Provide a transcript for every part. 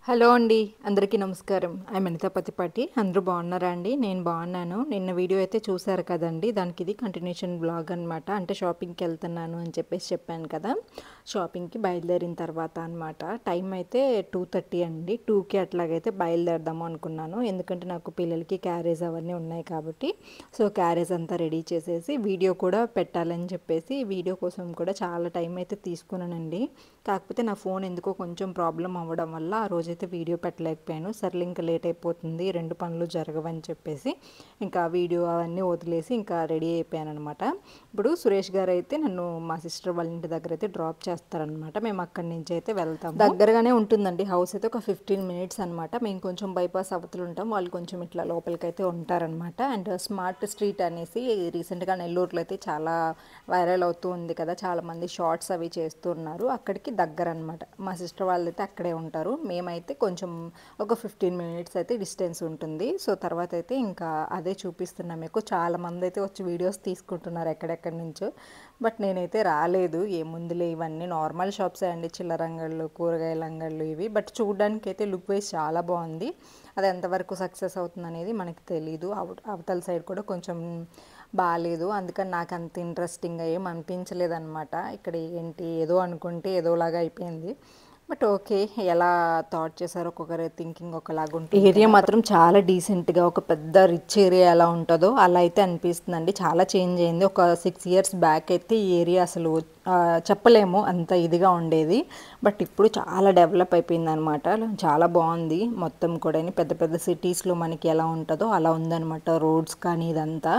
Hello అండి. అందరికీ నమస్కారం. ఐఎమ్ అనిత పతిపాటి. అందరూ బాగున్నారా అండి? నేను బాగున్నాను. నిన్న వీడియో అయితే చూసారు కదండి. దానికి ఇది కంటిన్యూషన్ బ్లాగ్ అనమాట. అంటే షాపింగ్కి వెళ్తున్నాను అని చెప్పాను కదా. షాపింగ్కి బయలుదేరిన తర్వాత అనమాట. టైం అయితే 2:30 అండి. 2కి అట్లాగైతే బయలుదేరదాము అనుకున్నాను. ఎందుకంటే నాకు పిల్లలకి క్యారేజ్ అవన్నీ ఉన్నాయి కాబట్టి సో క్యారేజ్ అంతా రెడీ చేసేసి వీడియో కూడా పెట్టాలని చెప్పేసి వీడియో కోసం కూడా చాలా టైం అయితే తీసుకున్నానండి. కాకపోతే నా ఫోన్ ఎందుకో కొంచెం ప్రాబ్లం అవ్వడం వల్ల ఆ రోజైతే వీడియో పెట్టలేకపోయాను. సర్లే ఇంకా లేట్ అయిపోతుంది, 2 పనులు జరగవని చెప్పేసి ఇంకా వీడియో అవన్నీ వదిలేసి ఇంకా రెడీ అయిపోయాను అనమాట. ఇప్పుడు సురేష్ గారు అయితే నన్ను మా సిస్టర్ వాళ్ళ ఇంటి దగ్గర అయితే డ్రాప్ చేస్తారనమాట. మేము అక్కడి నుంచి అయితే వెళ్తాము. దగ్గరగానే ఉంటుందండి హౌస్ అయితే, ఒక 15 మినిట్స్ అనమాట. మేము కొంచెం బైపాస్ అవతలు ఉంటాం, వాళ్ళు కొంచెం ఇట్లా లోపలికైతే ఉంటారనమాట. అండ్ స్మార్ట్ స్ట్రీట్ అనేసి రీసెంట్గా నెల్లూరులో అయితే చాలా వైరల్ అవుతూ ఉంది కదా, చాలామంది షార్ట్స్ అవి చేస్తూ ఉన్నారు. అక్కడికి దగ్గర అనమాట. మా సిస్టర్ వాళ్ళు అయితే అక్కడే ఉంటారు. మేమైతే కొంచెం ఒక 15 మినిట్స్ అయితే డిస్టెన్స్ ఉంటుంది. సో తర్వాత అయితే ఇంకా అదే చూపిస్తున్నాం మీకు. చాలామంది అయితే వచ్చి వీడియోస్ తీసుకుంటున్నారు ఎక్కడెక్కడి నుంచో. బట్ నేనైతే రాలేదు. ఏముందులే, ఇవన్నీ నార్మల్ షాప్సే అండి, చిల్లర అంగళ్ళు, కూరగాయల అంగళ్ళు ఇవి. బట్ చూడడానికి అయితే లుక్ వైజ్ చాలా బాగుంది. అది ఎంతవరకు సక్సెస్ అవుతుంది అనేది మనకి తెలీదు. అవతల సైడ్ కూడా కొంచెం బాగాలేదు. అందుకని నాకు అంత ఇంట్రెస్టింగ్గా ఏం అనిపించలేదు అనమాట. ఇక్కడ ఏంటి ఏదో అనుకుంటే ఏదోలాగా అయిపోయింది. బట్ ఓకే, ఎలా థాట్ చేశారో ఒక్కొక్కరి థింకింగ్ ఒకలాగా ఉంటుంది. ఏరియా మాత్రం చాలా డీసెంట్గా, ఒక పెద్ద రిచ్ ఏరియా ఎలా ఉంటుందో అలా అయితే అనిపిస్తుందండి. చాలా చేంజ్ అయింది. ఒక 6 ఇయర్స్ బ్యాక్ అయితే ఈ ఏరియా అసలు చెప్పలేము అంత ఇదిగా ఉండేది. బట్ ఇప్పుడు చాలా డెవలప్ అయిపోయింది అనమాట. చాలా బాగుంది మొత్తం కూడా. పెద్ద పెద్ద సిటీస్లో మనకి ఎలా ఉంటుందో అలా ఉందన్నమాట, రోడ్స్ కానీ ఇదంతా.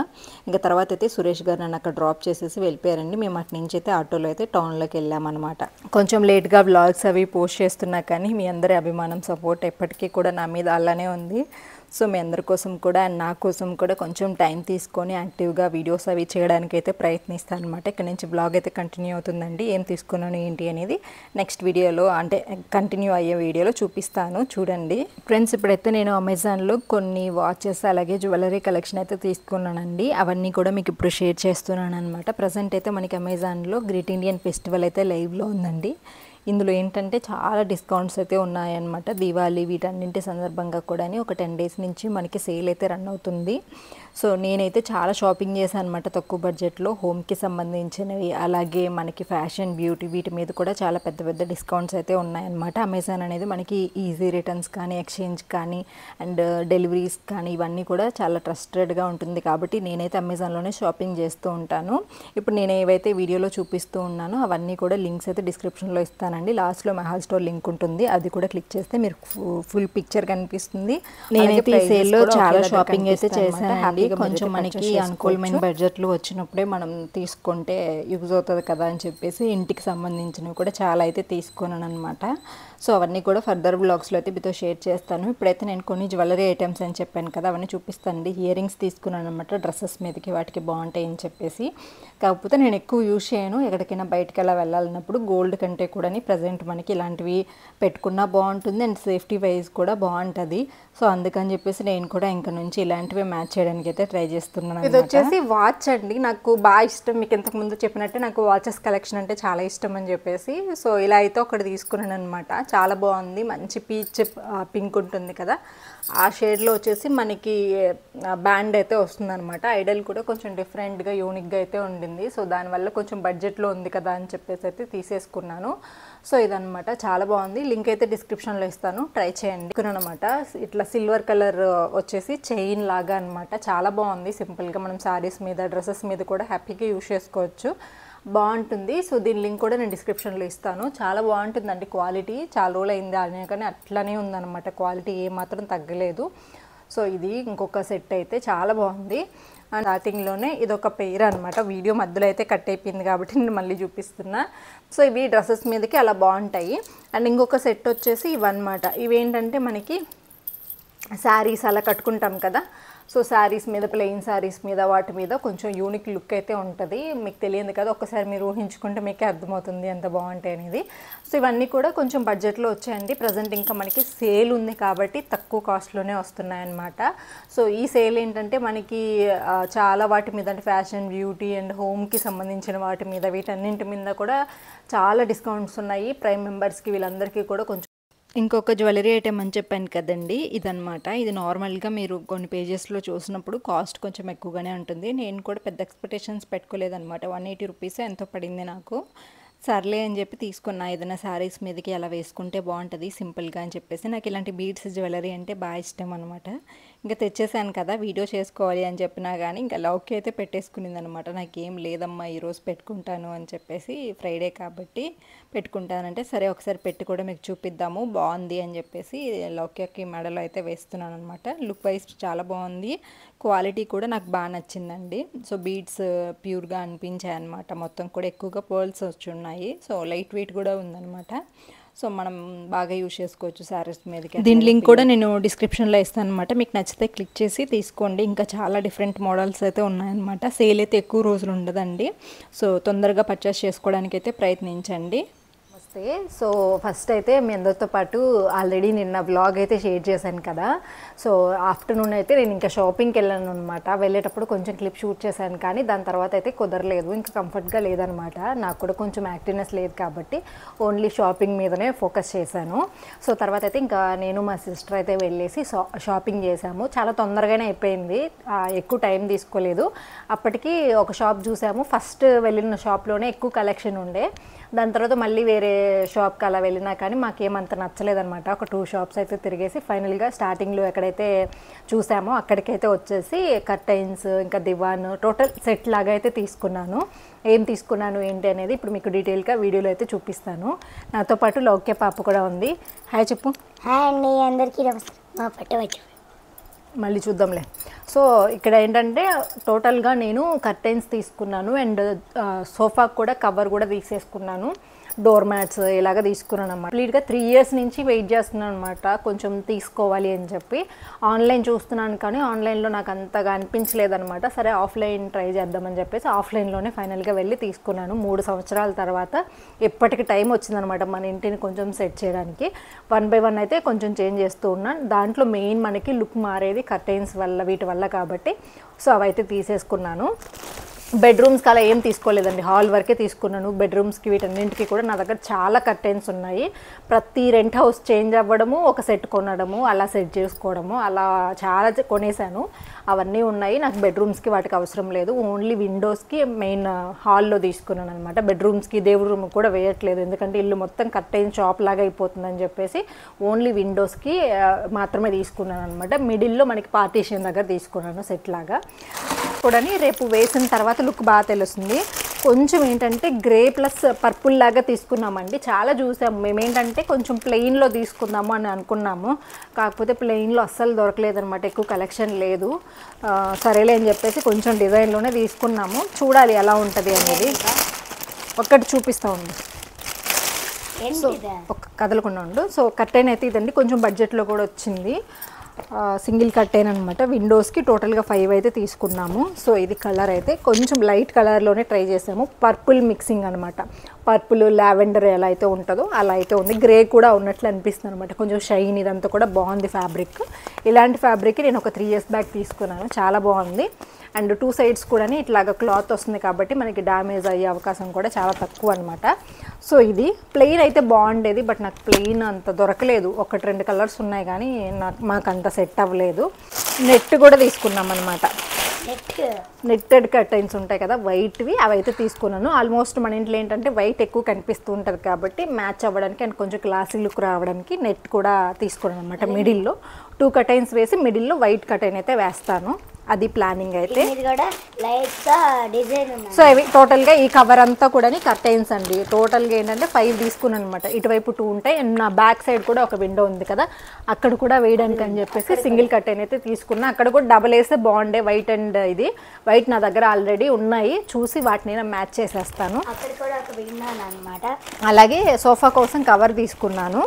ఇంకా తర్వాత అయితే సురేష్ గారు నన్ను అక్కడ డ్రాప్ చేసేసి వెళ్ళిపోయారండి. మేము అటు నుంచి అయితే ఆటోలో అయితే టౌన్లోకి వెళ్ళామన్నమాట. కొంచెం లేట్గా వ్లాగ్స్ అవి పోస్ట్ చేస్తున్నా కానీ మీ అందరి అభిమానం, సపోర్ట్ ఎప్పటికీ కూడా నా మీద అలానే ఉంది. సో మీ అందరి కోసం కూడా అండ్ నా కోసం కూడా కొంచెం టైం తీసుకొని యాక్టివ్గా వీడియోస్ అవి చేయడానికి అయితే ప్రయత్నిస్తాను అనమాట. ఇక్కడ నుంచి బ్లాగ్ అయితే కంటిన్యూ అవుతుందండి. ఏం తీసుకున్నాను ఏంటి అనేది నెక్స్ట్ వీడియోలో, అంటే కంటిన్యూ అయ్యే వీడియోలో చూపిస్తాను, చూడండి ఫ్రెండ్స్. ఇప్పుడైతే నేను అమెజాన్లో కొన్ని వాచెస్ అలాగే జ్యువెలరీ కలెక్షన్ అయితే తీసుకున్నానండి. అవన్నీ కూడా మీకు ఇప్పుడు షేర్ చేస్తున్నాను అనమాట. ప్రజెంట్ అయితే మనకి అమెజాన్లో గ్రేట్ ఇండియన్ ఫెస్టివల్ అయితే లైవ్లో ఉందండి. ఇందులో ఏంటంటే చాలా డిస్కౌంట్స్ అయితే ఉన్నాయన్నమాట. దీవాళీ వీటన్నింటి సందర్భంగా కూడా ఒక 10 డేస్ నుంచి మనకి సేల్ అయితే రన్ అవుతుంది. సో నేనైతే చాలా షాపింగ్ చేశాను అనమాట తక్కువ బడ్జెట్లో. హోమ్కి సంబంధించినవి అలాగే మనకి ఫ్యాషన్, బ్యూటీ వీటి మీద కూడా చాలా పెద్ద పెద్ద డిస్కౌంట్స్ అయితే ఉన్నాయన్నమాట. అమెజాన్ అనేది మనకి ఈజీ రిటర్న్స్ కానీ, ఎక్స్చేంజ్ కానీ అండ్ డెలివరీస్ కానీ ఇవన్నీ కూడా చాలా ట్రస్టెడ్గా ఉంటుంది. కాబట్టి నేనైతే అమెజాన్లోనే షాపింగ్ చేస్తూ ఉంటాను. ఇప్పుడు నేను ఏవైతే వీడియోలో చూపిస్తూ ఉన్నానో అవన్నీ కూడా లింక్స్ అయితే డిస్క్రిప్షన్లో ఇస్తాను. లాస్ట్లో మెహల్ స్టోర్ లింక్ ఉంటుంది, అది కూడా క్లిక్ చేస్తే మీరు ఫుల్ పిక్చర్ కనిపిస్తుంది. నేనైతే ఈ సేల్లో చాలా షాపింగ్ అయితే చేశానండి. కొంచెం మనకి అనుకూలమైన బడ్జెట్లు వచ్చినప్పుడే మనం తీసుకుంటే యూజ్ అవుతుంది కదా అని చెప్పేసి ఇంటికి సంబంధించినవి కూడా చాలా అయితే తీసుకున్నాను అనమాట. సో అవన్నీ కూడా ఫర్దర్ బ్లాగ్స్లో అయితే మీతో షేర్ చేస్తాను. ఇప్పుడైతే నేను కొన్ని జ్యువెలరీ ఐటమ్స్ అని చెప్పాను కదా, అవన్నీ చూపిస్తానండి. ఇయర్ రింగ్స్ తీసుకున్నాను అనమాట, డ్రెస్సెస్ మీదకి వాటికి బాగుంటాయి అని చెప్పేసి. కాకపోతే నేను ఎక్కువ యూజ్ చేయను. ఎక్కడికైనా బయటకు అలా వెళ్ళాలన్నప్పుడు గోల్డ్ కంటే కూడా ప్రజెంట్ మనకి ఇలాంటివి పెట్టుకున్నా బాగుంటుంది అండ్ సేఫ్టీ వైజ్ కూడా బాగుంటుంది. సో అందుకని చెప్పేసి నేను కూడా ఇంక నుంచి ఇలాంటివి మ్యాచ్ చేయడానికి అయితే ట్రై చేస్తున్నాను. ఇది వచ్చేసి వాచ్ అండి, నాకు బాగా ఇష్టం. మీకు ఇంతకుముందు చెప్పినట్టే నాకు వాచెస్ కలెక్షన్ అంటే చాలా ఇష్టం అని చెప్పేసి సో ఇలా అయితే ఒకటి తీసుకున్నాను అనమాట. చాలా బాగుంది, మంచి పీచ్ పింక్ ఉంటుంది కదా, ఆ షేడ్లో వచ్చేసి మనకి బ్యాండ్ అయితే వస్తుంది అనమాట. ఐడల్ కూడా కొంచెం డిఫరెంట్గా యూనిక్గా అయితే ఉండింది. సో దానివల్ల కొంచెం బడ్జెట్లో ఉంది కదా అని చెప్పేసి అయితే తీసేసుకున్నాను. సో ఇదనమాట, చాలా బాగుంది. లింక్ అయితే డిస్క్రిప్షన్లో ఇస్తాను, ట్రై చేయండి. అనమాట ఇట్లా సిల్వర్ కలర్ వచ్చేసి చైన్ లాగా అనమాట. చాలా బాగుంది. సింపుల్గా మనం శారీస్ మీద, డ్రెస్సెస్ మీద కూడా హ్యాపీగా యూజ్ చేసుకోవచ్చు, బాగుంటుంది. సో దీని లింక్ కూడా నేను డిస్క్రిప్షన్లో ఇస్తాను. చాలా బాగుంటుందండి క్వాలిటీ. చాలా రోజులు అయింది అనే కానీ అట్లనే ఉందన్నమాట, క్వాలిటీ ఏమాత్రం తగ్గలేదు. సో ఇది ఇంకొక సెట్ అయితే చాలా బాగుంది. అండ్ స్టార్టింగ్లోనే ఇదొక పెయిర్ అనమాట. వీడియో మధ్యలో అయితే కట్ అయిపోయింది కాబట్టి నేను మళ్ళీ చూపిస్తున్నా. సో ఇవి డ్రెస్సెస్ మీదకి అలా బాగుంటాయి. అండ్ ఇంకొక సెట్ వచ్చేసి ఇవన్నమాట. ఇవేంటంటే మనకి శారీస్ అలా కట్టుకుంటాం కదా, సో శారీస్ మీద, ప్లెయిన్ శారీస్ మీద వాటి మీద కొంచెం యూనిక్ లుక్ అయితే ఉంటుంది. మీకు తెలియదు కదా, ఒక్కసారి మీరు ఊహించుకుంటే మీకే అర్థమవుతుంది ఎంత బాగుంటాయి అనేది. సో ఇవన్నీ కూడా కొంచెం బడ్జెట్లో వచ్చాయండి. ప్రజెంట్ ఇంకా మనకి సేల్ ఉంది కాబట్టి తక్కువ కాస్ట్లోనే వస్తున్నాయన్నమాట. సో ఈ సేల్ ఏంటంటే మనకి చాలా వాటి మీద, అంటే ఫ్యాషన్, బ్యూటీ అండ్ హోమ్కి సంబంధించిన వాటి మీద, వీటన్నింటి మీద కూడా చాలా డిస్కౌంట్స్ ఉన్నాయి. ప్రైమ్ మెంబర్స్కి వీళ్ళందరికీ కూడా కొంచెం ఇంకొక జ్యువెలరీ ఐటెం అని చెప్పాను కదండి, ఇదనమాట. ఇది నార్మల్గా మీరు కొన్ని పేజెస్లో చూసినప్పుడు కాస్ట్ కొంచెం ఎక్కువగానే ఉంటుంది. నేను కూడా పెద్ద ఎక్స్పెక్టేషన్స్ పెట్టుకోలేదనమాట. 180 రూపీస్ ఎంతో పడింది నాకు. సర్లే అని చెప్పి తీసుకున్నా. ఏదైనా శారీస్ మీదకి అలా వేసుకుంటే బాగుంటుంది సింపుల్గా అని చెప్పేసి. నాకు ఇలాంటి బీడ్స్ జ్యువెలరీ అంటే బాగా ఇష్టం అనమాట. ఇంకా తెచ్చేసాను కదా, వీడియో చేసుకోవాలి అని చెప్పినా కానీ ఇంకా లౌకి అయితే పెట్టేసుకునింది అనమాట. నాకేం లేదమ్మా ఈరోజు పెట్టుకుంటాను అని చెప్పేసి, ఫ్రైడే కాబట్టి పెట్టుకుంటానంటే సరే ఒకసారి పెట్టి కూడా మీకు చూపిద్దాము బాగుంది అని చెప్పేసి లౌకి మెడలో అయితే వేస్తున్నాను అనమాట. లుక్ వైజ్ చాలా బాగుంది, క్వాలిటీ కూడా నాకు బాగా నచ్చిందండి. సో బీడ్స్ ప్యూర్గా అనిపించాయి అనమాట. మొత్తం కూడా ఎక్కువగా పర్ల్స్ వచ్చి ఉన్నాయి. సో లైట్ వెయిట్ కూడా ఉందన్నమాట. సో మనం బాగా యూజ్ చేసుకోవచ్చు శారీస్ మీదకి. దీని లింక్ కూడా నేను డిస్క్రిప్షన్లో ఇస్తాను అనమాట. మీకు నచ్చితే క్లిక్ చేసి తీసుకోండి. ఇంకా చాలా డిఫరెంట్ మోడల్స్ అయితే ఉన్నాయన్నమాట. సేల్ అయితే ఎక్కువ రోజులు ఉండదండి. సో తొందరగా పర్చేస్ చేసుకోవడానికి అయితే ప్రయత్నించండి. సో ఫస్ట్ అయితే మీ అందరితో పాటు ఆల్రెడీ నిన్న వ్లాగ్ అయితే షేర్ చేశాను కదా. సో ఆఫ్టర్నూన్ అయితే నేను ఇంకా షాపింగ్కి వెళ్ళాను అనమాట. వెళ్ళేటప్పుడు కొంచెం క్లిప్ షూట్ చేశాను, కానీ దాని తర్వాత అయితే కుదరలేదు. ఇంకా కంఫర్ట్గా లేదనమాట. నాకు కూడా కొంచెం యాక్టివ్నెస్ లేదు కాబట్టి ఓన్లీ షాపింగ్ మీదనే ఫోకస్ చేశాను. సో తర్వాత అయితే ఇంకా నేను మా సిస్టర్ అయితే వెళ్ళేసి షాపింగ్ చేశాము. చాలా తొందరగానే అయిపోయింది, ఎక్కువ టైం తీసుకోలేదు. అప్పటికి ఒక షాప్ చూసాము. ఫస్ట్ వెళ్ళిన షాప్లోనే ఎక్కువ కలెక్షన్ ఉండే. దాని తర్వాత మళ్ళీ వేరే షాప్కి అలా వెళ్ళినా కానీ మాకేమంత నచ్చలేదనమాట. ఒక 2 షాప్స్ అయితే తిరిగేసి ఫైనల్గా స్టార్టింగ్లో ఎక్కడైతే చూసామో అక్కడికైతే వచ్చేసి కర్టైన్స్ ఇంకా దివాన్ టోటల్ సెట్ లాగా అయితే తీసుకున్నాను. ఏం తీసుకున్నాను ఏంటి అనేది ఇప్పుడు మీకు డీటెయిల్గా వీడియోలో అయితే చూపిస్తాను. నాతో పాటు లౌక్య పాప కూడా ఉంది. హాయ్ చెప్పు. హాయ్ అండి, అందరికీ నమస్తే. మళ్ళీ చూద్దాంలే. సో ఇక్కడ ఏంటంటే టోటల్గా నేను కర్టైన్స్ తీసుకున్నాను అండ్ సోఫాకు కూడా కవర్ కూడా తీసేసుకున్నాను. డోర్ మ్యాట్స్ ఇలాగ తీసుకున్నాను అన్నమాట. కంప్లీట్గా 3 years నుంచి వెయిట్ చేస్తున్నాను అనమాట కొంచెం తీసుకోవాలి అని చెప్పి. ఆన్లైన్ చూస్తున్నాను కానీ ఆన్లైన్లో నాకు అంతగా అనిపించలేదనమాట. సరే ఆఫ్లైన్ ట్రై చేద్దామని చెప్పేసి ఆఫ్లైన్లోనే ఫైనల్గా వెళ్ళి తీసుకున్నాను. 3 సంవత్సరాల తర్వాత ఎప్పటికి టైం వచ్చిందనమాట మన ఇంటిని కొంచెం సెట్ చేయడానికి. 1 by 1 అయితే కొంచెం చేంజ్ చేస్తూ ఉన్నాను. దాంట్లో మెయిన్ మనకి లుక్ మారేది కర్టైన్స్ వల్ల, వీటి వల్ల కాబట్టి సో అవైతే తీసేసుకున్నాను. బెడ్రూమ్స్కి అలా ఏం తీసుకోలేదండి, హాల్ వరకే తీసుకున్నాను. బెడ్రూమ్స్కి వీటన్నింటికి కూడా నా దగ్గర చాలా కర్టెన్స్ ఉన్నాయి. ప్రతి రెంట్ హౌస్ చేంజ్ అవ్వడము, ఒక సెట్ కొనడము, అలా సెట్ చేసుకోవడము, అలా చాలా కొనేసాను. అవన్నీ ఉన్నాయి. నాకు బెడ్రూమ్స్కి వాటికి అవసరం లేదు. ఓన్లీ విండోస్కి మెయిన్ హాల్లో తీసుకున్నాను అనమాట. బెడ్రూమ్స్కి దేవుడి రూమ్ కూడా వేయట్లేదు, ఎందుకంటే ఇల్లు మొత్తం కర్టెన్ షాప్ లాగా అయిపోతుందని చెప్పేసి ఓన్లీ విండోస్కి మాత్రమే తీసుకున్నాను అనమాట. మిడిల్లో మనకి పార్టీషన్ దగ్గర తీసుకున్నాను సెట్ లాగా. కూడా రేపు వేసిన తర్వాత లుక్ బాగా తెలుస్తుంది. కొంచెం ఏంటంటే గ్రే ప్లస్ పర్పుల్ లాగా తీసుకున్నామండి. చాలా చూసాము మేము, ఏంటంటే కొంచెం ప్లెయిన్లో తీసుకుందాము అని అనుకున్నాము. కాకపోతే ప్లెయిన్లో అస్సలు దొరకలేదనమాట, ఎక్కువ కలెక్షన్ లేదు. సరేలే అని చెప్పేసి కొంచెం డిజైన్లోనే తీసుకున్నాము. చూడాలి ఎలా ఉంటుంది అనేది. ఒక్కటి చూపిస్తూ ఉంది. సో ఒక కదలకుండా ఉండు. సో కర్టెన్ అయితే ఇదండి, కొంచెం బడ్జెట్లో కూడా వచ్చింది. సింగిల్ కర్టెన్ అనమాట. విండోస్కి టోటల్గా 5 అయితే తీసుకున్నాము. సో ఇది కలర్ అయితే కొంచెం లైట్ కలర్లోనే ట్రై చేసాము. పర్పుల్ మిక్సింగ్ అనమాట. పర్పుల్ లావెండర్ ఎలా అయితే ఉంటుందో అలా అయితే ఉంది. గ్రే కూడా ఉన్నట్లు అనిపిస్తుంది అనమాట. కొంచెం షైన్, ఇదంతా కూడా బాగుంది ఫ్యాబ్రిక్. ఇలాంటి ఫ్యాబ్రిక్ నేను ఒక 3 years బ్యాక్ తీసుకున్నాను, చాలా బాగుంది. అండ్ 2 sides కూడా ఇట్లాగా క్లాత్ వస్తుంది కాబట్టి మనకి డ్యామేజ్ అయ్యే అవకాశం కూడా చాలా తక్కువ అనమాట. సో ఇది ప్లెయిన్ అయితే బాగుండేది, బట్ నాకు ప్లెయిన్ అంత దొరకలేదు. 1-2 కలర్స్ ఉన్నాయి కానీ మాకు అంత సెట్ అవ్వలేదు. నెట్ కూడా తీసుకున్నాం అనమాట. నెట్టెడ్ కర్టైన్స్ ఉంటాయి కదా వైట్వి, అవి అయితే తీసుకున్నాను. ఆల్మోస్ట్ మన ఇంట్లో ఏంటంటే వైట్ ఎక్కువ కనిపిస్తూ ఉంటుంది కాబట్టి మ్యాచ్ అవ్వడానికి అండ్ కొంచెం క్లాసీ లుక్ రావడానికి నెట్ కూడా తీసుకున్నాను అనమాట. మిడిల్లో 2 కర్టైన్స్ వేసి మిడిల్లో వైట్ కర్టైన్ అయితే వేస్తాను. అది ప్లానింగ్ అయితే. సో ఇవి టోటల్గా ఈ కవర్ అంతా కూడా కర్టైన్స్ అండి. టోటల్గా ఏంటంటే 5 తీసుకున్నాను అనమాట. ఇటువైపు 2 ఉంటాయి అండ్ నా బ్యాక్ సైడ్ కూడా ఒక విండో ఉంది కదా, అక్కడ కూడా వేయడానికి అని చెప్పేసి సింగిల్ కర్టైన్ అయితే తీసుకున్నా. అక్కడ కూడా డబల్ వేస్తే బాగుండే. వైట్ అండ్ ఇది వైట్ నా దగ్గర ఆల్రెడీ ఉన్నాయి, చూసి వాటిని మ్యాచ్ చేసేస్తాను. అలాగే సోఫా కోసం కవర్ తీసుకున్నాను.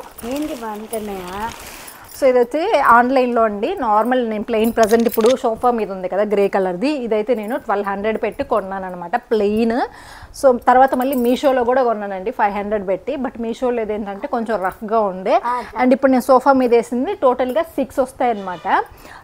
సో ఇదైతే ఆన్లైన్లో అండి. నార్మల్ నేను ప్లెయిన్ ప్రజెంట్ ఇప్పుడు సోఫా మీద ఉంది కదా గ్రే కలర్ది, ఇదైతే నేను 1200 పెట్టి కొన్నాను అనమాట ప్లెయిన్. సో తర్వాత మళ్ళీ మీషోలో కూడా కొన్నానండి 500 పెట్టి. బట్ మీషోలో ఏంటంటే కొంచెం రఫ్గా ఉండే. అండ్ ఇప్పుడు నేను సోఫా మీద వేసింది టోటల్గా 6 వస్తాయి అనమాట.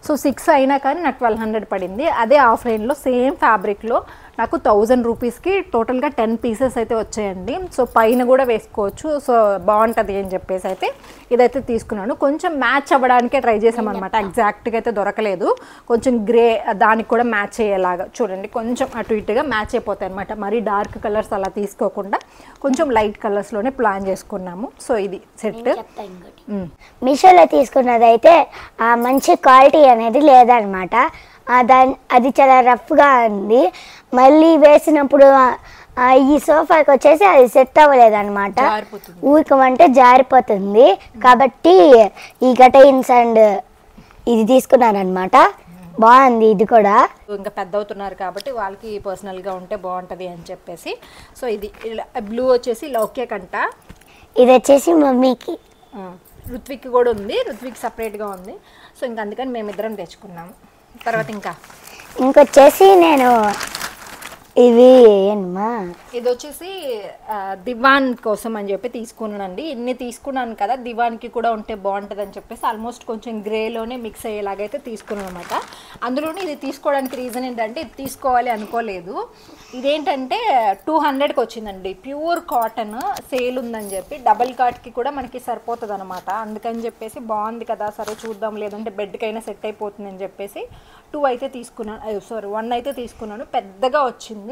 సో 6 అయినా కానీ నాకు 1200 పడింది. అదే ఆఫ్లైన్లో సేమ్ ఫ్యాబ్రిక్లో నాకు 1000 రూపీస్కి టోటల్గా 10 పీసెస్ అయితే వచ్చాయండి. సో పైన కూడా వేసుకోవచ్చు. సో బాగుంటుంది అని చెప్పేసి అయితే ఇదైతే తీసుకున్నాను. కొంచెం మ్యాచ్ అవ్వడానికే ట్రై చేసామన్నమాట. ఎగ్జాక్ట్గా అయితే దొరకలేదు. కొంచెం గ్రే దానికి కూడా మ్యాచ్ అయ్యేలాగా చూడండి, కొంచెం అటు ఇటుగా మ్యాచ్ అయిపోతాయి అనమాట. మరీ డార్క్ కలర్స్ అలా తీసుకోకుండా కొంచెం లైట్ కలర్స్లోనే ప్లాన్ చేసుకున్నాము. సో ఇది సెట్. మీషోలో తీసుకున్నదైతే మంచి క్వాలిటీ అనేది లేదనమాట. అది చాలా రఫ్గా ఉంది. మళ్ళీ వేసినప్పుడు ఈ సోఫాకి వచ్చేసి అది సెట్ అవ్వలేదన్నమాట. ఊరికమంటే జారిపోతుంది. కాబట్టి ఈ కటైన్స్ అండ్ ఇది తీసుకున్నాను అనమాట. బాగుంది ఇది కూడా. ఇంకా పెద్ద అవుతున్నారు కాబట్టి వాళ్ళకి పర్సనల్గా ఉంటే బాగుంటుంది అని చెప్పేసి. సో ఇది బ్లూ వచ్చేసి లౌక్య కంట, ఇది వచ్చేసి మమ్మీకి, రుత్విక్ కూడా ఉంది. రుత్విక్ సపరేట్గా ఉంది. సో ఇంకా అందుకని మేమిద్దరం తెచ్చుకున్నాము. తర్వాత ఇంకొచ్చేసి నేను ఇది ఏంటమ్మా, ఇది వచ్చేసి దివాన్ కోసం అని చెప్పి తీసుకున్నానండి. ఇన్ని తీసుకున్నాను కదా, దివాన్కి కూడా ఉంటే బాగుంటుంది అని చెప్పేసి ఆల్మోస్ట్ కొంచెం గ్రేలోనే మిక్స్ అయ్యేలాగైతే తీసుకున్నాను అనమాట. అందులోనే ఇది తీసుకోవడానికి రీజన్ ఏంటంటే ఇది తీసుకోవాలి అనుకోలేదు. ఇదేంటంటే 200కి వచ్చిందండి. ప్యూర్ కాటన్ సేల్ ఉందని చెప్పి డబల్ కాట్కి కూడా మనకి సరిపోతుంది అనమాట. అందుకని చెప్పేసి బాగుంది కదా, సరే చూద్దాం, లేదంటే బెడ్కైనా సెట్ అయిపోతుంది అని చెప్పేసి 2 అయితే తీసుకున్నాను. సారీ 1 అయితే తీసుకున్నాను. పెద్దగా వచ్చింది.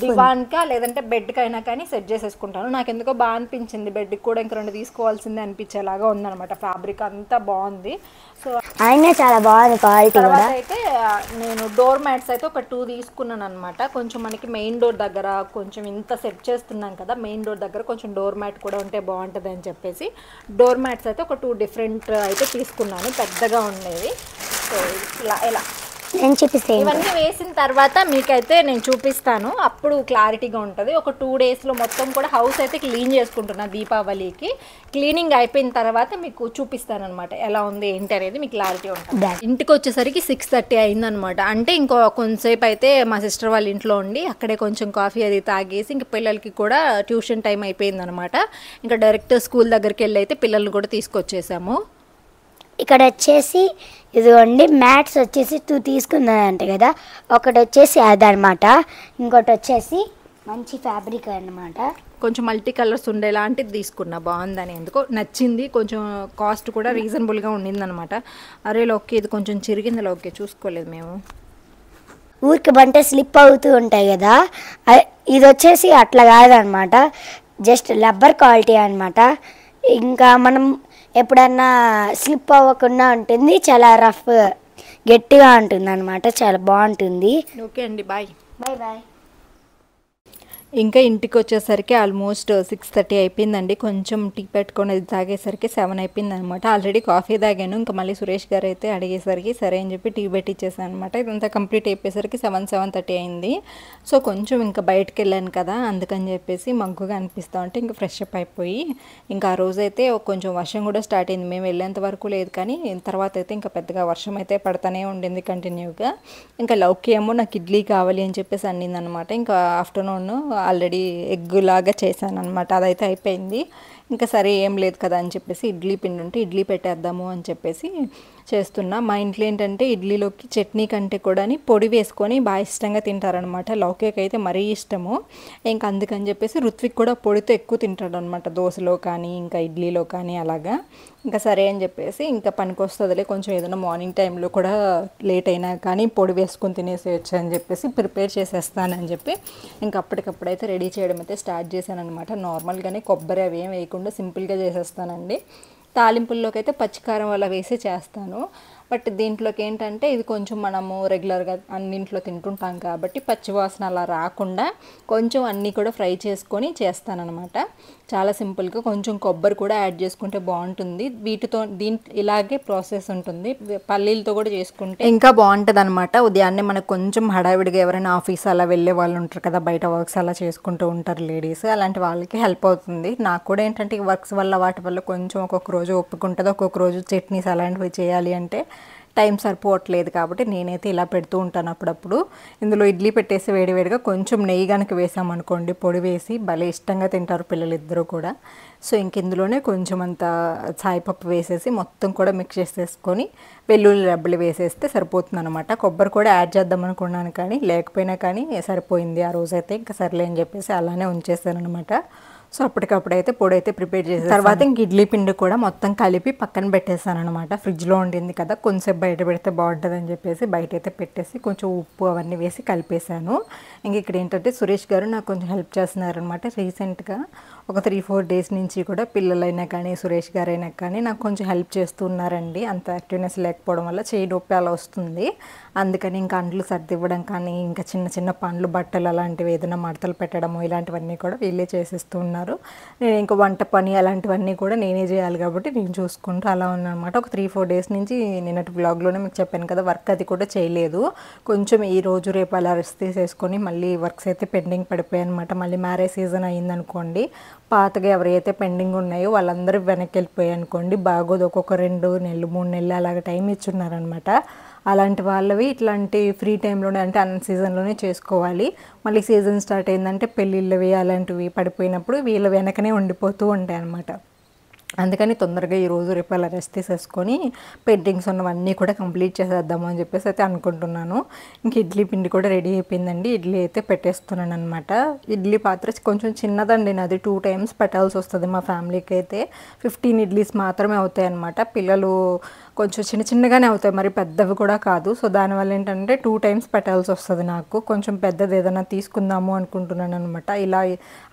దివాన్కా లేదంటే బెడ్కైనా కానీ సెట్ చేసేసుకుంటాను. నాకు ఎందుకో బాగా అనిపించింది. బెడ్కి కూడా ఇంక 2 తీసుకోవాల్సిందే అనిపించేలాగా ఉందన్నమాట. ఫ్యాబ్రిక్ అంతా బాగుంది. సో అయినా చాలా బాగుంది క్వాలిటీ కూడా. అయితే నేను డోర్ మ్యాట్స్ అయితే ఒక 2 తీసుకున్నాను అనమాట. కొంచెం మనకి మెయిన్ డోర్ దగ్గర కొంచెం ఇంత సెట్ చేస్తున్నాం కదా, మెయిన్ డోర్ దగ్గర కొంచెం డోర్ మ్యాట్ కూడా ఉంటే బాగుంటుంది అని చెప్పేసి డోర్ మ్యాట్స్ అయితే ఒక 2 డిఫరెంట్ అయితే తీసుకున్నాను. పెద్దగా ఉండేది. సో ఇలా నేను చూపిస్తాను. ఇవన్నీ వేసిన తర్వాత మీకైతే నేను చూపిస్తాను, అప్పుడు క్లారిటీగా ఉంటుంది. ఒక 2 డేస్లో మొత్తం కూడా హౌస్ అయితే క్లీన్ చేసుకుంటున్నా. దీపావళికి క్లీనింగ్ అయిపోయిన తర్వాత మీకు చూపిస్తాను అనమాట ఎలా ఉంది ఏంటి అనేది, మీకు క్లారిటీ ఉంటుంది. ఇంటికి వచ్చేసరికి 6:30 అయిందనమాట. అంటే ఇంకో కొంతసేపు అయితే మా సిస్టర్ వాళ్ళ ఇంట్లో ఉండి అక్కడే కొంచెం కాఫీ అది తాగేసి ఇంక పిల్లలకి కూడా ట్యూషన్ టైం అయిపోయిందనమాట. ఇంకా డైరెక్ట్ స్కూల్ దగ్గరికి వెళ్ళి అయితే పిల్లల్ని కూడా తీసుకొచ్చేసాము. ఇక్కడ వచ్చేసి ఇదిగోండి మ్యాట్స్ వచ్చేసి 2 తీసుకున్నానంట కదా. ఒకటి వచ్చేసి అదనమాట, ఇంకోటి వచ్చేసి మంచి ఫ్యాబ్రిక్ అనమాట. కొంచెం మల్టీ కలర్స్ ఉండేలాంటిది తీసుకున్నా, బాగుందని ఎందుకో నచ్చింది. కొంచెం కాస్ట్ కూడా రీజనబుల్గా ఉండిందనమాట. అరే లోకే ఇది కొంచెం చిరిగింది లోకే, చూసుకోలేదు మేము. ఊరికి బంటే స్లిప్ అవుతూ ఉంటాయి కదా, ఇది వచ్చేసి అట్లా కాదనమాట. జస్ట్ రబ్బర్ క్వాలిటీ అనమాట. ఇంకా మనం ఎప్పుడన్నా స్లిప్ అవ్వకుండా ఉంటుంది. చాలా రఫ్ గట్టిగా ఉంటుంది అనమాట. చాలా బాగుంటుంది. ఓకే అండి, బాయ్ బాయ్. ఇంకా ఇంటికి వచ్చేసరికి ఆల్మోస్ట్ 6:30 అయిపోయిందండి. కొంచెం టీ పెట్టుకొని అది తాగేసరికి 7 అయిపోయింది అనమాట. ఆల్రెడీ కాఫీ తాగాను. ఇంకా మళ్ళీ సురేష్ గారు అయితే అడిగేసరికి సరే అని చెప్పి టీ పెట్టిచ్చేసాను అనమాట. ఇదంతా కంప్లీట్ అయిపోయేసరికి 7:30 అయింది. సో కొంచెం ఇంకా బయటకు వెళ్ళాను కదా, అందుకని చెప్పేసి మగ్గుగా అనిపిస్తూ ఉంటే ఇంకా ఫ్రెష్ అప్ అయిపోయి ఇంకా ఆ రోజైతే కొంచెం వర్షం కూడా స్టార్ట్ అయింది. మేము వెళ్ళేంత వరకు లేదు కానీ తర్వాత అయితే ఇంకా పెద్దగా వర్షం అయితే పడతానే ఉండింది కంటిన్యూగా. ఇంకా లౌకి ఏమో నాకు ఇడ్లీ కావాలి అని చెప్పేసి అన్నింది అనమాట. ఇంకా ఆఫ్టర్నూన్ ఆల్రెడీ ఎగ్ లాగా చేశాను అనమాట. అదైతే అయిపోయింది. ఇంకా సరే ఏం లేదు కదా అని చెప్పేసి ఇడ్లీ పిండి ఉంటే ఇడ్లీ పెట్టేద్దాము అని చెప్పేసి చేస్తున్నా. మా ఇంట్లో ఏంటంటే ఇడ్లీలోకి చట్నీ కంటే కూడా పొడి వేసుకొని బాగా ఇష్టంగా తింటారనమాట. లౌకేకి అయితే మరీ ఇష్టము. ఇంకా అందుకని చెప్పేసి రుత్విక్ కూడా పొడితో ఎక్కువ తింటాడు అనమాట, దోశలో కానీ ఇంకా ఇడ్లీలో కానీ అలాగా. ఇంకా సరే అని చెప్పేసి ఇంకా పనికొస్తుందిలే కొంచెం ఏదైనా మార్నింగ్ టైంలో కూడా లేట్ అయినా కానీ పొడి వేసుకొని తినేసేయచ్చు అని చెప్పేసి ప్రిపేర్ చేసేస్తానని చెప్పి ఇంకా అప్పటికప్పుడైతే రెడీ చేయడం అయితే స్టార్ట్ చేశాను అనమాట. నార్మల్గానే కొబ్బరి అవి ఏం వేయకుండా సింపుల్గా చేసేస్తానండి. తాలింపుల్లోకి అయితే పచ్చికారం అలా వేసి చేస్తాను. బట్ దీంట్లోకి ఏంటంటే ఇది కొంచెం మనము రెగ్యులర్గా అన్నింట్లో తింటుంటాం కాబట్టి పచ్చివాసన అలా రాకుండా కొంచెం అన్నీ కూడా ఫ్రై చేసుకొని చేస్తానన్నమాట. చాలా సింపుల్గా కొంచెం కొబ్బరి కూడా యాడ్ చేసుకుంటే బాగుంటుంది. వీటితో ఇలాగే ప్రాసెస్ ఉంటుంది. పల్లీలతో కూడా చేసుకుంటే ఇంకా బాగుంటుంది అనమాట. ఉదయాన్నే మనకు కొంచెం హడావిడిగా ఎవరైనా ఆఫీస్ అలా వెళ్ళే వాళ్ళు ఉంటారు కదా, బయట వర్క్స్ అలా చేసుకుంటూ ఉంటారు లేడీస్, అలాంటి వాళ్ళకి హెల్ప్ అవుతుంది. నాకు కూడా ఏంటంటే ఈ వర్క్స్ వల్ల వాటి వల్ల కొంచెం ఒక్కొక్క రోజు ఒప్పుకుంటుంది, ఒక్కొక్క రోజు చట్నీస్ అలాంటివి చేయాలి అంటే టైం సరిపోవట్లేదు కాబట్టి నేనైతే ఇలా పెడుతూ ఉంటాను అప్పుడప్పుడు. ఇందులో ఇడ్లీ పెట్టేసి వేడివేడిగా కొంచెం నెయ్యి కనుక వేసామనుకోండి, పొడి వేసి భలే ఇష్టంగా తింటారు పిల్లలిద్దరూ కూడా. సో ఇంక ఇందులోనే కొంచెం అంత సాయిపప్పు వేసేసి మొత్తం కూడా మిక్స్ చేసేసుకొని వెల్లుల్లి రెబ్బలు వేసేస్తే సరిపోతుంది అనమాట. కొబ్బరి కూడా యాడ్ చేద్దాం అనుకున్నాను కానీ లేకపోయినా కానీ సరిపోయింది ఆ రోజైతే. ఇంకా సర్లే అని చెప్పేసి అలానే ఉంచేసాను అనమాట. సో అప్పటికప్పుడైతే పొడి అయితే ప్రిపేర్ చేసి తర్వాత ఇంక ఇడ్లీ పిండి కూడా మొత్తం కలిపి పక్కన పెట్టేసాను అనమాట. ఫ్రిడ్జ్లో ఉండింది కదా, కొంచెం బయట పెడితే బాగుంటుంది అని చెప్పేసి బయట అయితే పెట్టేసి కొంచెం ఉప్పు అవన్నీ వేసి కలిపేశాను. ఇంక ఇక్కడ ఏంటంటే సురేష్ గారు నాకు కొంచెం హెల్ప్ చేస్తున్నారనమాట. రీసెంట్గా ఒక 3-4 డేస్ నుంచి కూడా పిల్లలైనా కానీ సురేష్ గారైనా కానీ నాకు కొంచెం హెల్ప్ చేస్తున్నారండి. అంత యాక్టివ్నెస్ లేకపోవడం వల్ల చేయి నొప్పి అలా వస్తుంది. అందుకని ఇంకా అంట్లు సర్దివ్వడం కానీ ఇంకా చిన్న చిన్న పనులు, బట్టలు అలాంటివి ఏదైనా మడతలు పెట్టడము ఇలాంటివన్నీ కూడా వీళ్ళే చేసేస్తూ ఉన్నారు. నేను ఇంకా వంట పని అలాంటివన్నీ కూడా నేనే చేయాలి కాబట్టి నేను చూసుకుంటూ అలా ఉన్నానమాట. ఒక 3-4 డేస్ నుంచి నిన్నటి వ్లాగ్లోనే మీకు చెప్పాను కదా, వర్క్ అది కూడా చేయలేదు. కొంచెం ఈ రోజు రేపు అలా రెస్ట్ తీసేసుకొని మళ్ళీ వర్క్స్ అయితే పెండింగ్ పడిపోయాయి అనమాట. మళ్ళీ మ్యారేజ్ సీజన్ అయ్యిందనుకోండి, పాతగా ఎవరైతే పెండింగ్ ఉన్నాయో వాళ్ళందరూ వెనక్కి వెళ్ళిపోయాయి అనుకోండి, బాగోదు. ఒక్కొక్క 2 నెలలు 3 నెలలు అలాగ టైం ఇచ్చున్నారనమాట. అలాంటి వాళ్ళవి ఇట్లాంటి ఫ్రీ టైంలోనే అంటే అన్ సీజన్లోనే చేసుకోవాలి. మళ్ళీ సీజన్ స్టార్ట్ అయిందంటే పెళ్ళిళ్ళవి అలాంటివి పడిపోయినప్పుడు వీళ్ళ వెనకనే ఉండిపోతూ ఉంటాయి అన్నమాట. అందుకని తొందరగా ఈరోజు రేపు అలా రెస్ట్ తీసేసుకొని పెయింటింగ్స్ ఉన్నవన్నీ కూడా కంప్లీట్ చేసేద్దాము అని చెప్పేసి అయితే అనుకుంటున్నాను. ఇంక ఇడ్లీ పిండి కూడా రెడీ అయిపోయిందండి. ఇడ్లీ అయితే పెట్టేస్తున్నాను అనమాట. ఇడ్లీ పాత్ర కొంచెం చిన్నదండి నాది, 2 times పెట్టాల్సి వస్తుంది. మా ఫ్యామిలీకి అయితే 15 ఇడ్లీస్ మాత్రమే అవుతాయి అనమాట. పిల్లలు కొంచెం చిన్నగానే అవుతాయి, మరి పెద్దవి కూడా కాదు. సో దానివల్ల ఏంటంటే 2 times పెట్టాల్సి వస్తుంది నాకు. కొంచెం పెద్దది ఏదైనా తీసుకుందాము అనుకుంటున్నాను అనమాట. ఇలా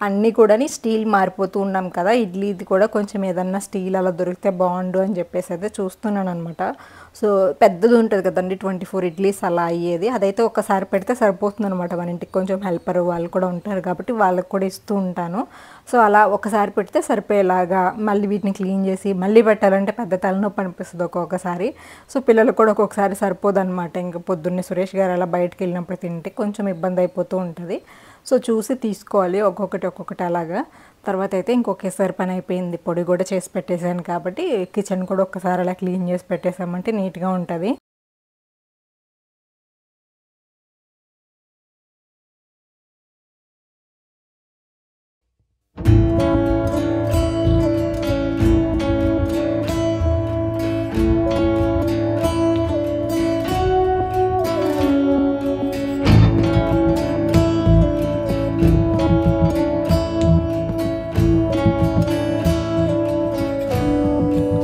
అన్నీ కూడా స్టీల్ మారిపోతూ ఉన్నాం కదా, ఇడ్లీది కూడా కొంచెం ఏదైనా స్టీల్ అలా దొరికితే బాగుండు అని చెప్పేసి అయితే చూస్తున్నాను అనమాట. సో పెద్దది ఉంటుంది కదండి 24 ఇడ్లీస్ అలా అయ్యేది, అదైతే ఒక్కసారి పెడితే సరిపోతుంది అనమాట. మన ఇంటికి కొంచెం హెల్పర్ వాళ్ళు కూడా ఉంటారు కాబట్టి వాళ్ళకి కూడా ఇస్తూ ఉంటాను. సో అలా ఒకసారి పెడితే సరిపోయేలాగా మళ్ళీ వీటిని క్లీన్ చేసి మళ్ళీ పెట్టాలంటే పెద్ద తలనొప్పి అనిపిస్తుంది ఒక్కొక్కసారి. సో పిల్లలకు కూడా ఒక్కొక్కసారి సరిపోదన్నమాట. ఇంకా పొద్దున్నే సురేష్ గారు అలా బయటకు వెళ్ళినప్పుడు తింటే కొంచెం ఇబ్బంది అయిపోతూ ఉంటుంది. సో చూసి తీసుకోవాలి ఒక్కొక్కటి అలాగా. తర్వాత అయితే ఇంకొకేసారి పని అయిపోయింది. పొడి కూడా చేసి పెట్టేశాను కాబట్టి కిచెన్ కూడా ఒక్కసారి అలా క్లీన్ చేసి పెట్టేసామంటే నీట్గా ఉంటుంది.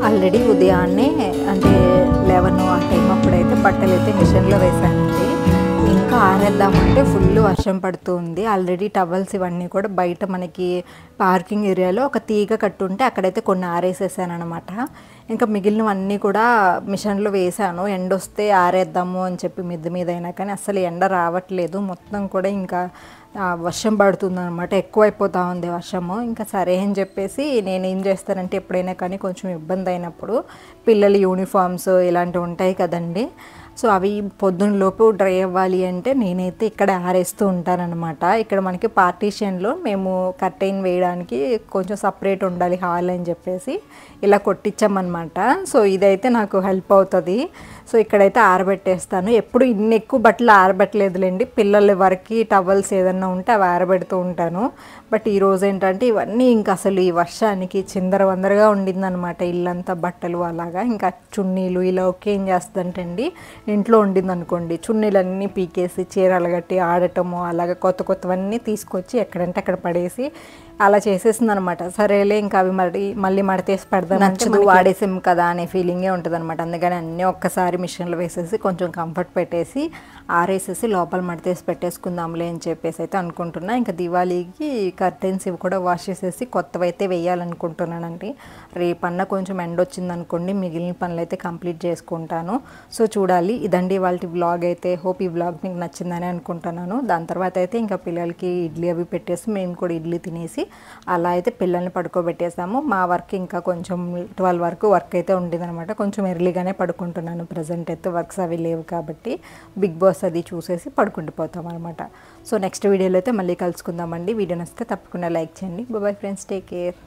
ఆల్రెడీ ఉదయాన్నే అంటే 11 ఆ టైం అప్పుడైతే బట్టలు అయితే మిషన్లో వేసానండి. ఇంకా ఆరేద్దామంటే ఫుల్ వర్షం పడుతుంది. ఆల్రెడీ టవల్స్ ఇవన్నీ కూడా బయట మనకి పార్కింగ్ ఏరియాలో ఒక తీగ కట్టుంటే అక్కడైతే కొన్ని ఆరేసేసాను అనమాట. ఇంకా మిగిలినవన్నీ కూడా మిషన్లో వేసాను. ఎండ వస్తే ఆరేద్దాము అని చెప్పి మిద్ది మీద అయినా కానీ అసలు ఎండ రావట్లేదు. మొత్తం కూడా ఇంకా వర్షం పడుతుంది అనమాట, ఎక్కువైపోతూ ఉంది వర్షము. ఇంకా సరే అని చెప్పేసి నేను ఏం చేస్తానంటే ఎప్పుడైనా కానీ కొంచెం ఇబ్బంది అయినప్పుడు పిల్లల యూనిఫామ్స్ ఇలాంటివి ఉంటాయి కదండి, సో అవి పొద్దున్నలోపు డ్రై అవ్వాలి అంటే నేనైతే ఇక్కడ ఆరేస్తూ ఉంటానన్నమాట. ఇక్కడ మనకి పార్టీషన్లో మేము కర్టైన్ వేయడానికి కొంచెం సపరేట్ ఉండాలి హాల్ అని చెప్పేసి ఇలా కొట్టించామన్నమాట. సో ఇదైతే నాకు హెల్ప్ అవుతుంది. సో ఇక్కడైతే ఆరబెట్టేస్తాను. ఎప్పుడు ఇన్ని ఎక్కువ బట్టలు ఆరబెట్టలేదులేండి, పిల్లల వరకు టవల్స్ ఏదన్నా ఉంటే అవి ఆరబెడుతూ ఉంటాను. బట్ ఈరోజు ఏంటంటే ఇవన్నీ ఇంకా అసలు ఈ వర్షానికి చిందరవందరగా ఉండిందనమాట ఇల్లంతా బట్టలు అలాగా. ఇంకా చున్నీలు ఇలా ఒకే ఏం చేస్తుందంటే అండి, ఇంట్లో ఉండింది అనుకోండి చున్నీలన్నీ పీకేసి చీరలు కట్టి ఆడటము అలాగా కొత్తవన్నీ తీసుకొచ్చి ఎక్కడంటే అక్కడ పడేసి అలా చేసేసింది అనమాట. సరేలే ఇంకా అవి మళ్ళీ మడతేసి పెడదాం, నచ్చదు వాడేసాం కదా అనే ఫీలింగే ఉంటుంది అనమాట. అందుకని అన్నీ ఒక్కసారి మిషన్లో వేసేసి కొంచెం కంఫర్ట్ పెట్టేసి ఆరేసేసి లోపల మడతేసి పెట్టేసుకుందాంలే అని చెప్పేసి అయితే అనుకుంటున్నా. ఇంకా దివాళీకి కర్టెన్స్ ఇవి కూడా వాష్ చేసేసి కొత్తవి అయితే వేయాలనుకుంటున్నానండి. రేపన్నా కొంచెం ఎండ వచ్చింది అనుకోండి మిగిలిన పనులు అయితే కంప్లీట్ చేసుకుంటాను. సో చూడాలి. ఇదండి వాళ్ళ వ్లాగ్ అయితే. హోప్ ఈ వ్లాగ్ మీకు నచ్చిందని అనుకుంటున్నాను. దాని తర్వాత అయితే ఇంకా పిల్లలకి ఇడ్లీ అవి పెట్టేసి మేము కూడా ఇడ్లీ తినేసి అలా అయితే పిల్లల్ని పడుకోబెట్టేసాము. మా వర్క్ ఇంకా కొంచెం 12 వరకు వర్క్ అయితే ఉండేదన్నమాట. కొంచెం ఎర్లీగానే పడుకుంటున్నాను. ప్రజెంట్ అయితే వర్క్స్ అవి లేవు కాబట్టి బిగ్ బాస్ అది చూసేసి పడుకుండిపోతాం అనమాట. సో నెక్స్ట్ వీడియోలో అయితే మళ్ళీ కలుసుకుందామండి. వీడియో నచ్చితే తప్పకుండా లైక్ చేయండి. Bye friends, take care.